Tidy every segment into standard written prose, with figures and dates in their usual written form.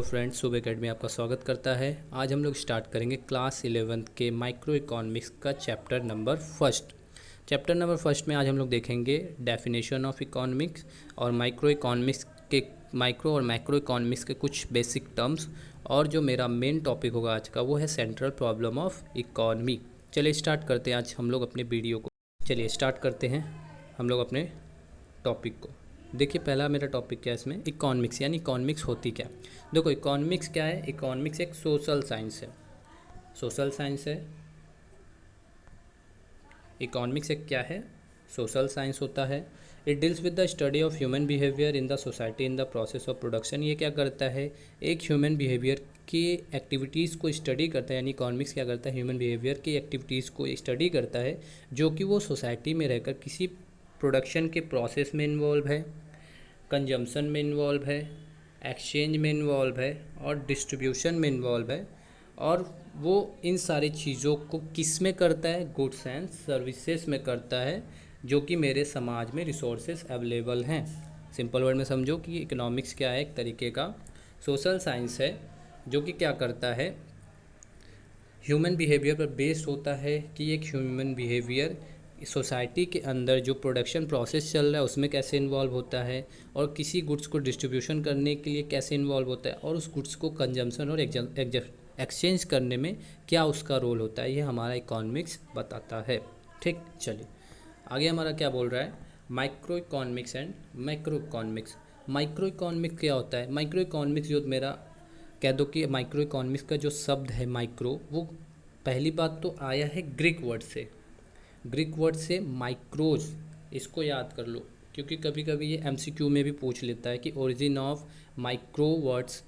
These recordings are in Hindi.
फ्रेंड्स, सुबह एकेडमी आपका स्वागत करता है। आज हम लोग स्टार्ट करेंगे क्लास 11 के माइक्रो इकोनॉमिक्स का चैप्टर नंबर फर्स्ट में आज हम लोग देखेंगे डेफिनेशन ऑफ इकोनॉमिक्स और माइक्रो इकोनॉमिक्स के माइक्रो और मैक्रो इकोनॉमिक्स के कुछ बेसिक टर्म्स। और जो मेरा मेन टॉपिक होगा आज का वो है सेंट्रल प्रॉब्लम ऑफ इकोनॉमी। चलिए स्टार्ट करते हैं आज हम लोग अपने वीडियो को। चलिए स्टार्ट करते हैं हम लोग अपने टॉपिक को। देखिए पहला मेरा टॉपिक क्या है इसमें, इकोनॉमिक्स। यानी इकोनॉमिक्स होती क्या है। देखो इकोनॉमिक्स क्या है, इकोनॉमिक्स एक सोशल साइंस है। इकोनॉमिक्स एक क्या है, सोशल साइंस होता है। It deals with the study of human behaviour in the society in the process of production. ये क्या करता है, एक ह्यूमन बिहेवियर की एक्टिविटीज़ को स्टडी करता है। यानी इकोनॉमिक्स क्या करता है, ह्यूमन बिहेवियर की एक्टिविटीज़ को स्टडी करता है जो कि वो सोसाइटी में रहकर किसी प्रोडक्शन के प्रोसेस में इन्वॉल्व है, कंजम्पशन में इन्वॉल्व है, एक्सचेंज में इन्वॉल्व है और डिस्ट्रीब्यूशन में इन्वॉल्व है। और वो इन सारी चीज़ों को किस में करता है, गुड्स एंड सर्विसेज में करता है जो कि मेरे समाज में रिसोर्सेज अवेलेबल हैं। सिंपल वर्ड में समझो कि इकोनॉमिक्स क्या है, एक तरीके का सोशल साइंस है जो कि क्या करता है, ह्यूमन बिहेवियर पर बेस्ड होता है कि एक ह्यूमन बिहेवियर सोसाइटी के अंदर जो प्रोडक्शन प्रोसेस चल रहा है उसमें कैसे इन्वॉल्व होता है और किसी गुड्स को डिस्ट्रीब्यूशन करने के लिए कैसे इन्वॉल्व होता है और उस गुड्स को कंजम्पशन और एक्सचेंज करने में क्या उसका रोल होता है। ये हमारा इकोनॉमिक्स बताता है। ठीक, चलिए आगे हमारा क्या बोल रहा है, micro economics and macro economics. Micro economics क्या होता है, माइक्रो इकोनॉमिक्स जो मेरा कह दो कि माइक्रो इकोनॉमिक्स का जो शब्द है माइक्रो, वो पहली बात तो आया है ग्रीक वर्ड से माइक्रोज। इसको याद कर लो क्योंकि कभी कभी ये एमसीक्यू में भी पूछ लेता है कि origin of micro words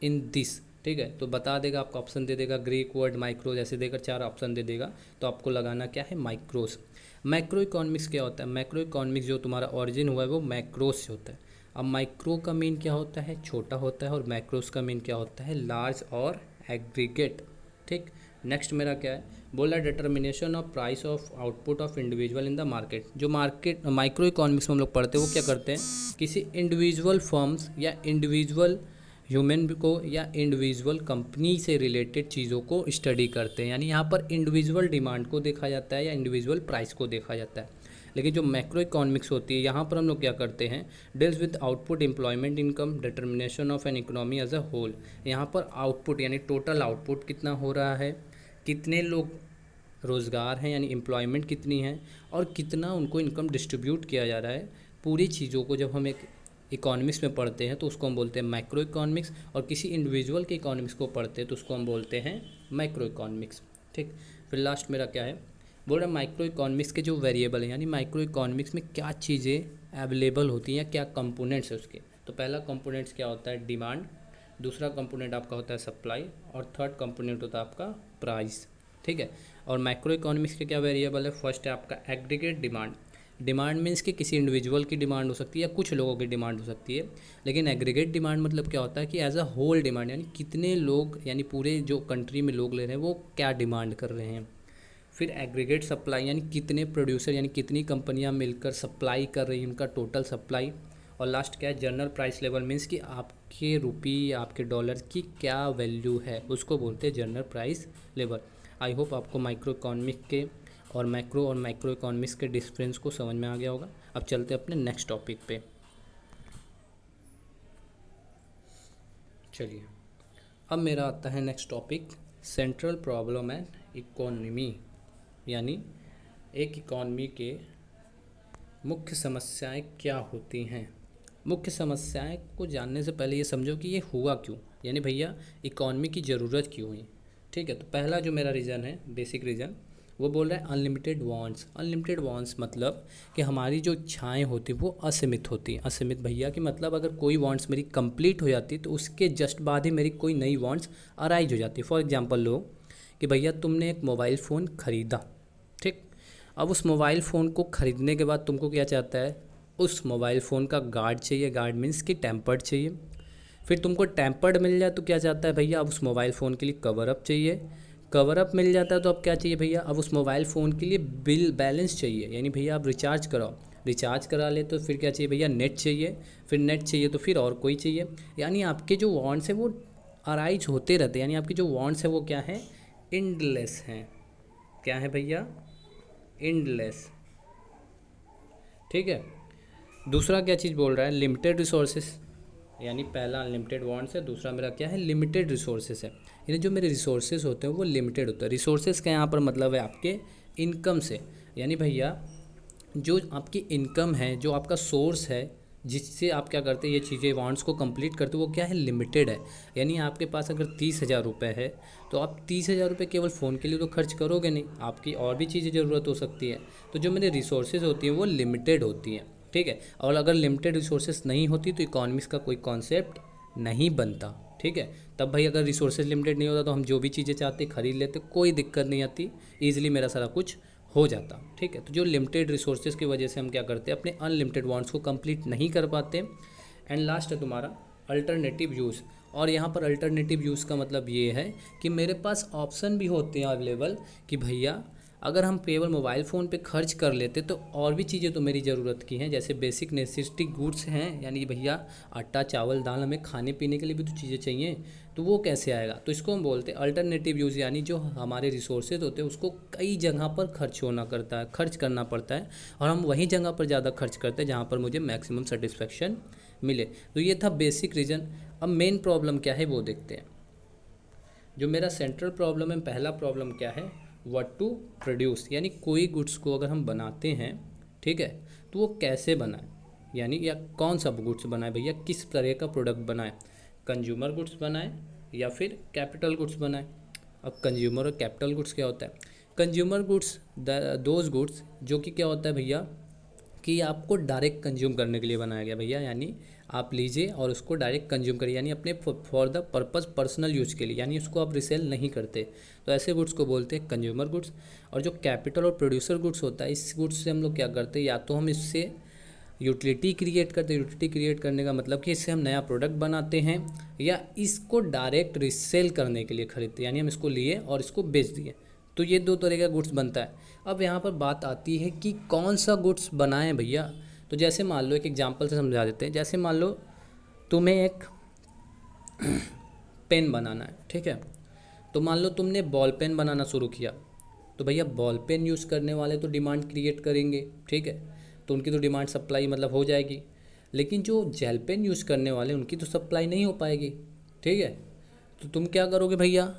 in this. ठीक है, तो बता देगा आपको, ऑप्शन दे देगा ग्रीक वर्ड माइक्रोज, ऐसे देकर 4 ऑप्शन दे देगा तो आपको लगाना क्या है, माइक्रोस। मैक्रो इकोनॉमिक्स क्या होता है, मैक्रो इकोनॉमिक्स जो तुम्हारा ओरिजिन हुआ है वो मैक्रोस से होता है। अब माइक्रो का मीन क्या होता है, छोटा होता है, और मैक्रोस का मीन क्या होता है, लार्ज और एग्रीगेट। ठीक, नेक्स्ट मेरा क्या है, बोला determination of price of output of individual in the market. जो मार्केट माइक्रो इकोनॉमिक्स में हम लोग पढ़ते हैं वो क्या करते हैं, किसी इंडिविजुअल फर्म्स या इंडिविजुअल ह्यूमन को या इंडिविजुअल कंपनी से रिलेटेड चीज़ों को स्टडी करते हैं। यानी यहाँ पर इंडिविजुअल डिमांड को देखा जाता है या इंडिविजुअल प्राइस को देखा जाता है। लेकिन जो मैक्रो इकोनॉमिक्स होती है यहाँ पर हम लोग क्या करते हैं, deals with output, employment, income, determination of an economy as a whole. यहाँ पर आउटपुट यानी टोटल आउटपुट कितना हो रहा है, कितने लोग रोज़गार हैं यानी एम्प्लॉयमेंट कितनी है, और कितना उनको इनकम डिस्ट्रीब्यूट किया जा रहा है। पूरी चीज़ों को जब हम एक इकोनॉमिक्स में पढ़ते हैं तो उसको हम बोलते हैं मैक्रो इकोनॉमिक्स, और किसी इंडिविजुअल के इकोनॉमिक्स को पढ़ते हैं तो उसको हम बोलते हैं माइक्रो इकोनॉमिक्स। ठीक, फिर लास्ट मेरा क्या है, बोल रहा है माइक्रो इकोनॉमिक्स के जो वेरिएबल हैं, यानी माइक्रो इकोनॉमिक्स में क्या चीज़ें अवेलेबल होती हैं या क्या कंपोनेंट्स है उसके। तो पहला कंपोनेंट्स क्या होता है, डिमांड, दूसरा कंपोनेंट आपका होता है सप्लाई, और थर्ड कंपोनेंट होता है आपका प्राइस। ठीक है, और मैक्रो इकोनॉमिक्स के क्या वेरिएबल है, फर्स्ट है आपका एग्रीगेट डिमांड। डिमांड मीन्स कि किसी इंडिविजुअल की डिमांड हो सकती है या कुछ लोगों की डिमांड हो सकती है। लेकिन एग्रीगेट डिमांड मतलब क्या होता है कि एज अ होल डिमांड, यानी कितने लोग, यानी पूरे जो कंट्री में लोग ले रहे हैं वो क्या डिमांड कर रहे हैं। फिर एग्रीगेट सप्लाई, यानी कितने प्रोड्यूसर यानी कितनी कंपनियां मिलकर सप्लाई कर रही हैं, उनका टोटल सप्लाई। और लास्ट क्या है, जनरल प्राइस लेवल, मीन्स कि आपके रुपये आपके डॉलर की क्या वैल्यू है, उसको बोलते हैं general price level. I hope आपको माइक्रो इकोनॉमिक के और मैक्रो इकोनॉमिक्स के डिफरेंस को समझ में आ गया होगा। अब चलते हैं अपने नेक्स्ट टॉपिक पे। चलिए अब मेरा आता है next topic, central problem and economy. यानी एक इकोनॉमी के मुख्य समस्याएं क्या होती हैं। मुख्य समस्याएं को जानने से पहले ये समझो कि ये हुआ क्यों, यानी भैया इकोनॉमी की ज़रूरत क्यों हुई। ठीक है, तो पहला जो मेरा रीज़न है, बेसिक रीज़न, वो बोल रहा है अनलिमिटेड वांट्स। अनलिमिटेड वांट्स मतलब कि हमारी जो इच्छाएं होती वो असीमित होती हैं। असीमित भैया कि मतलब अगर कोई वांट्स मेरी कंप्लीट हो जाती तो उसके जस्ट बाद ही मेरी कोई नई वांट्स अराइज हो जाती। फॉर एग्जांपल लो कि भैया तुमने एक मोबाइल फ़ोन ख़रीदा। ठीक, अब उस मोबाइल फ़ोन को ख़रीदने के बाद तुमको क्या चाहता है, उस मोबाइल फ़ोन का गार्ड चाहिए। गार्ड मीन्स कि टेम्पर्ड चाहिए। फिर तुमको टेम्पर्ड मिल जाए तो क्या चाहता है भैया, अब उस मोबाइल फ़ोन के लिए कवर अप चाहिए। कवर अप मिल जाता है तो अब क्या चाहिए भैया, अब उस मोबाइल फ़ोन के लिए बिल बैलेंस चाहिए, यानी भैया आप रिचार्ज कराओ। रिचार्ज करा ले तो फिर क्या चाहिए भैया, नेट चाहिए। फिर नेट चाहिए तो फिर और कोई चाहिए। यानी आपके जो वांट्स हैं वो अराइज होते रहते हैं, यानी आपकी जो वांट्स है वो क्या है, एंडलेस हैं। क्या है भैया, एंडलेस। ठीक है। दूसरा क्या चीज़ बोल रहा है, लिमिटेड रिसोर्सेस, यानी पहला अनलिमिटेड वांट्स है, दूसरा मेरा क्या है, लिमिटेड रिसोर्सेस है। यानी जो मेरे रिसोर्सेस होते हैं वो लिमिटेड होता है। रिसोर्सेस का यहाँ पर मतलब है आपके इनकम से, यानी भैया जो आपकी इनकम है, जो आपका सोर्स है जिससे आप क्या करते हैं ये चीज़ें वांट्स को कंप्लीट करते हो, वो क्या है, लिमिटेड है। यानी आपके पास अगर 30,000 रुपये है तो आप 30,000 रुपये केवल फ़ोन के लिए तो खर्च करोगे नहीं, आपकी और भी चीज़ें ज़रूरत हो सकती है। तो जो मेरे रिसोर्सेज होती हैं वो लिमिटेड होती हैं। ठीक है। और अगर लिमिटेड रिसोर्सेज नहीं होती तो इकोनॉमिक्स का कोई कॉन्सेप्ट नहीं बनता। ठीक है। तब भाई अगर रिसोर्सेज लिमिटेड नहीं होता तो हम जो भी चीज़ें चाहते खरीद लेते, कोई दिक्कत नहीं आती, ईजिली मेरा सारा कुछ हो जाता। ठीक है। तो जो लिमिटेड रिसोर्सेज की वजह से हम क्या करते हैं, अपने अनलिमिटेड वांट्स को कंप्लीट नहीं कर पाते। एंड लास्ट है तुम्हारा अल्टरनेटिव यूज़। और यहाँ पर अल्टरनेटिव यूज़ का मतलब ये है कि मेरे पास ऑप्शन भी होते हैं अवेलेबल कि भैया अगर हम केवल मोबाइल फ़ोन पे खर्च कर लेते तो और भी चीज़ें तो मेरी ज़रूरत की हैं, जैसे बेसिक नेसेसिटी गुड्स हैं, यानी भैया आटा चावल दाल, हमें खाने पीने के लिए भी तो चीज़ें चाहिए, तो वो कैसे आएगा। तो इसको हम बोलते हैं अल्टरनेटिव यूज़, यानी जो हमारे रिसोर्सेज होते हैं उसको कई जगह पर खर्च करना पड़ता है और हम वही जगह पर ज़्यादा खर्च करते हैं जहाँ पर मुझे मैक्सिमम सेटिस्फेक्शन मिले। तो ये था बेसिक रीज़न। अब मेन प्रॉब्लम क्या है वो देखते हैं। जो मेरा सेंट्रल प्रॉब्लम है, पहला प्रॉब्लम क्या है, व्हाट टू प्रोड्यूस, यानी कोई गुड्स को अगर हम बनाते हैं, ठीक है, तो वो कैसे बनाएं, यानी या कौन सा गुड्स बनाए भैया, किस तरह का प्रोडक्ट बनाए, कंज्यूमर गुड्स बनाए या फिर कैपिटल गुड्स बनाए। अब कंज्यूमर और कैपिटल गुड्स क्या होता है, कंज्यूमर गुड्स दोज गुड्स जो कि क्या होता है भैया कि आपको डायरेक्ट कंज्यूम करने के लिए बनाया गया भैया, यानी आप लीजिए और उसको डायरेक्ट कंज्यूम करिए, यानी अपने for the purpose personal use के लिए, यानी उसको आप रिसेल नहीं करते। तो ऐसे गुड्स को बोलते हैं कंज्यूमर गुड्स। और जो कैपिटल और प्रोड्यूसर गुड्स होता है, इस गुड्स से हम लोग क्या करते हैं, या तो हम इससे यूटिलिटी क्रिएट करते हैं, यूटिलिटी क्रिएट करने का मतलब कि इससे हम नया प्रोडक्ट बनाते हैं, या इसको डायरेक्ट रिसेल करने के लिए खरीदते हैं, यानी हम इसको लिए और इसको बेच दिए। तो ये दो तरह का गुड्स बनता है। अब यहाँ पर बात आती है कि कौन सा गुड्स बनाएं भैया। तो जैसे मान लो एक एग्जांपल से समझा देते हैं, जैसे मान लो तुम्हें एक पेन बनाना है, ठीक है, तो मान लो तुमने बॉल पेन बनाना शुरू किया, तो भैया बॉल पेन यूज़ करने वाले तो डिमांड क्रिएट करेंगे, ठीक है, तो उनकी तो डिमांड सप्लाई मतलब हो जाएगी। लेकिन जो जेल पेन यूज़ करने वाले उनकी तो सप्लाई नहीं हो पाएगी, ठीक है। तो तुम क्या करोगे भैया,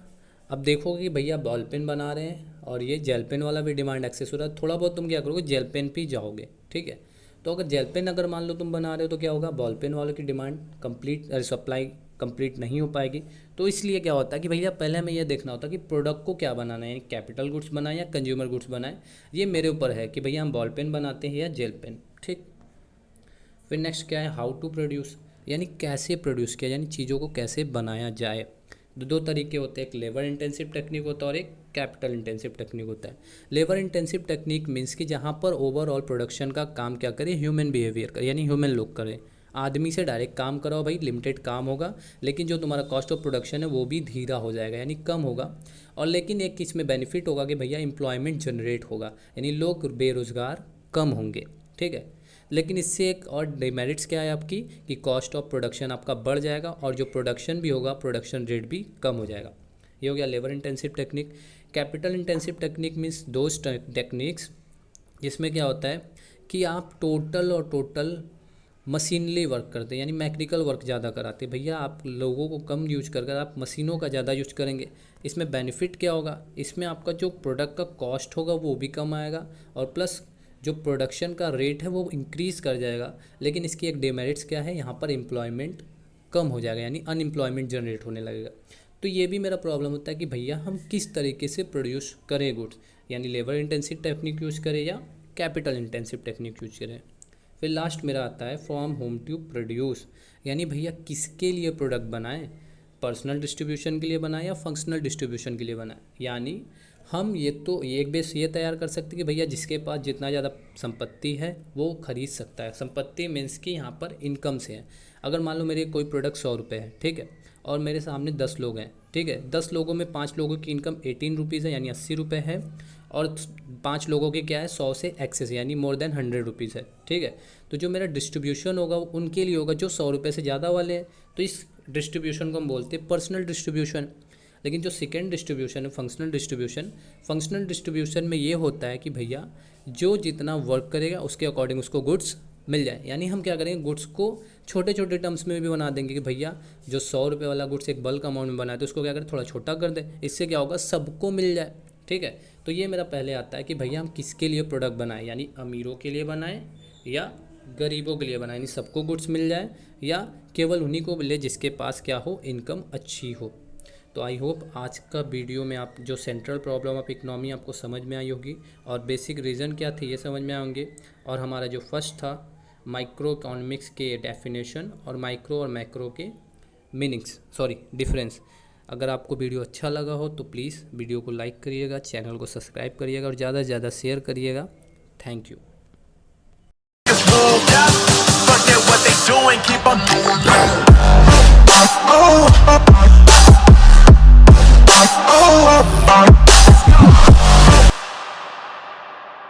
अब देखोगे कि भैया बॉल पेन बना रहे हैं और ये जेल पेन वाला भी डिमांड एक्सेस हो रहा है, थोड़ा बहुत तुम क्या करोगे, जेल पेन पे जाओगे, ठीक है। तो अगर जेल पेन अगर मान लो तुम बना रहे हो तो क्या होगा, बॉल पेन वालों की डिमांड कंप्लीट सप्लाई कंप्लीट नहीं हो पाएगी। तो इसलिए क्या होता है कि भैया पहले हमें यह देखना होता है कि प्रोडक्ट को क्या बनाना है, यानी कैपिटल गुड्स बनाए या कंज्यूमर गुड्स बनाए, ये मेरे ऊपर है कि भैया हम बॉल पेन बनाते हैं या जेल पेन, ठीक। फिर नेक्स्ट क्या है, हाउ टू प्रोड्यूस, यानी कैसे प्रोड्यूस किया, यानी चीज़ों को कैसे बनाया जाए। दो तरीके होते हैं, एक लेबर इंटेंसिव टेक्निक होता है और एक कैपिटल इंटेंसिव टेक्निक होता है। लेबर इंटेंसिव टेक्निक मीन्स कि जहाँ पर ओवरऑल प्रोडक्शन का काम क्या करे, ह्यूमन बिहेवियर का, यानी ह्यूमन लोग करें, आदमी से डायरेक्ट काम कराओ भाई, लिमिटेड काम होगा, लेकिन जो तुम्हारा कॉस्ट ऑफ प्रोडक्शन है वो भी धीरा हो जाएगा, यानी कम होगा। और लेकिन एक इसमें बेनिफिट होगा कि भैया एम्प्लॉयमेंट जनरेट होगा, यानी लोग बेरोज़गार कम होंगे, ठीक है। लेकिन इससे एक और डिमेरिट्स क्या है आपकी कि कॉस्ट ऑफ प्रोडक्शन आपका बढ़ जाएगा और जो प्रोडक्शन भी होगा प्रोडक्शन रेट भी कम हो जाएगा। ये हो गया labour intensive technique. Capital intensive technique means those techniques जिसमें क्या होता है कि आप टोटल मशीनली वर्क करते हैं, यानी मैकेनिकल वर्क ज़्यादा कराते हैं। भैया आप लोगों को कम यूज कर आप मशीनों का ज़्यादा यूज करेंगे। इसमें बेनिफिट क्या होगा, इसमें आपका जो प्रोडक्ट का कॉस्ट होगा वो भी कम आएगा और प्लस जो प्रोडक्शन का रेट है वो इंक्रीज़ कर जाएगा। लेकिन इसकी एक डिमेरिट्स क्या है, यहाँ पर एम्प्लॉयमेंट कम हो जाएगा, यानी अनएम्प्लॉयमेंट जनरेट होने लगेगा। तो ये भी मेरा प्रॉब्लम होता है कि भैया हम किस तरीके से प्रोड्यूस करें गुड्स, यानी लेबर इंटेंसिव टेक्निक यूज़ करें या कैपिटल इंटेंसिव टेक्निक यूज करें। फिर लास्ट मेरा आता है फ्रॉम होम टू प्रोड्यूस, यानी भैया किसके लिए प्रोडक्ट बनाएं, पर्सनल डिस्ट्रीब्यूशन के लिए बनाएं या फंक्शनल डिस्ट्रीब्यूशन के लिए बनाएं। यानी हम ये तो एक बेस ये तैयार कर सकते हैं कि भैया जिसके पास जितना ज़्यादा संपत्ति है वो खरीद सकता है। संपत्ति मीन्स कि यहाँ पर इनकम से है। अगर मान लो मेरे कोई प्रोडक्ट 100 रुपये है, ठीक है, और मेरे सामने 10 लोग हैं, ठीक है, 10 लोगों में 5 लोगों की इनकम 18 रुपीज़ है, यानी 80 रुपये है, और 5 लोगों के क्या है 100 से एक्सेस, यानी मोर देन 100 रुपीज़ है, ठीक है। तो जो मेरा डिस्ट्रीब्यूशन होगा वो उनके लिए होगा जो 100 रुपये से ज़्यादा वाले हैं। तो इस डिस्ट्रीब्यूशन को हम बोलते हैं पर्सनल डिस्ट्रीब्यूशन। लेकिन जो सेकेंड डिस्ट्रीब्यूशन है फंक्शनल डिस्ट्रीब्यूशन में ये होता है कि भैया जो जितना वर्क करेगा उसके अकॉर्डिंग उसको गुड्स मिल जाए। यानी हम क्या करेंगे, गुड्स को छोटे छोटे टर्म्स में भी बना देंगे कि भैया जो 100 रुपये वाला गुड्स एक बल्क अमाउंट में बनाए तो उसको क्या करें, थोड़ा छोटा कर दे, इससे क्या होगा, सबको मिल जाए। ठीक है, तो ये मेरा पहले आता है कि भैया हम किसके लिए प्रोडक्ट बनाएं, यानी अमीरों के लिए बनाएं या गरीबों के लिए बनाएं, यानी सबको गुड्स मिल जाए या केवल उन्हीं को मिले जिसके पास क्या हो, इनकम अच्छी हो। तो आई होप आज का वीडियो में आप जो सेंट्रल प्रॉब्लम ऑफ इकोनॉमी आपको समझ में आई होगी और बेसिक रीज़न क्या थे ये समझ में आएंगे। और हमारा जो फर्स्ट था माइक्रो इकोनॉमिक्स के डेफिनेशन और माइक्रो और मैक्रो के डिफरेंस। अगर आपको वीडियो अच्छा लगा हो तो प्लीज़ वीडियो को लाइक करिएगा, चैनल को सब्सक्राइब करिएगा और ज़्यादा से ज़्यादा शेयर करिएगा। Thank you. Forget what they doing, keep on moving.